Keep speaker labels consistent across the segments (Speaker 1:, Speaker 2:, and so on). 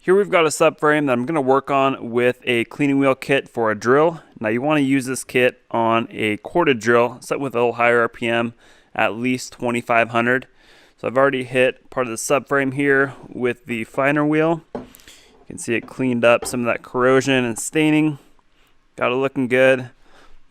Speaker 1: Here we've got a subframe that I'm going to work on with a cleaning wheel kit for a drill. Now you want to use this kit on a corded drill set with a little higher RPM, at least 2500. So I've already hit part of the subframe here with the finer wheel. You can see it cleaned up some of that corrosion and staining. Got it looking good,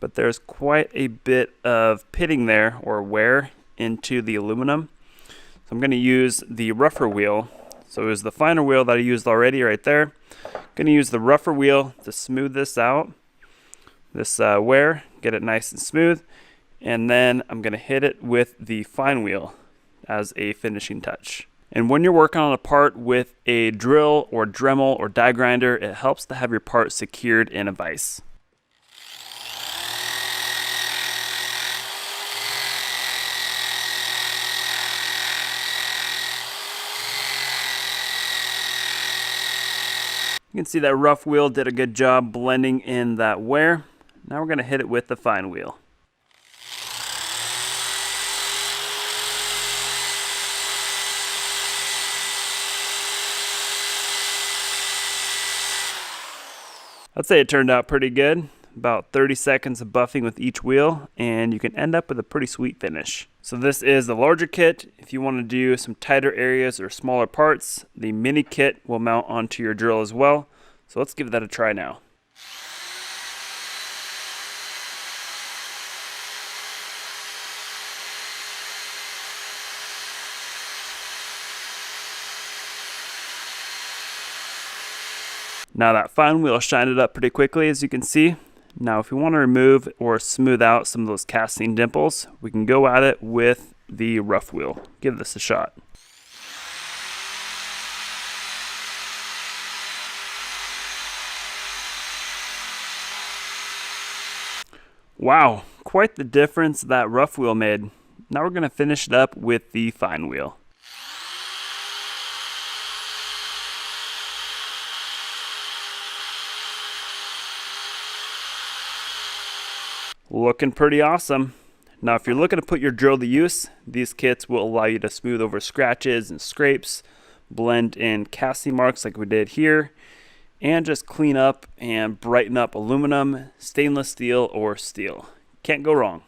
Speaker 1: but there's quite a bit of pitting there, or wear, into the aluminum. So I'm going to use the rougher wheel. So it was the finer wheel that I used already right there. I'm going to use the rougher wheel to smooth this out, this wear, get it nice and smooth. And then I'm going to hit it with the fine wheel as a finishing touch. And when you're working on a part with a drill or Dremel or die grinder, it helps to have your part secured in a vise. You can see that rough wheel did a good job blending in that wear. Now we're going to hit it with the fine wheel. I'd say it turned out pretty good. About 30 seconds of buffing with each wheel, and you can end up with a pretty sweet finish. So this is the larger kit. If you want to do some tighter areas or smaller parts, the mini kit will mount onto your drill as well. So let's give that a try now. Now that fine wheel shined it up pretty quickly, as you can see. Now if we want to remove or smooth out some of those casting dimples, we can go at it with the rough wheel. Give this a shot. Wow, quite the difference that rough wheel made. Now we're going to finish it up with the fine wheel. Looking pretty awesome. Now if you're looking to put your drill to use, these kits will allow you to smooth over scratches and scrapes, blend in casting marks like we did here, and just clean up and brighten up aluminum, stainless steel, or steel. Can't go wrong.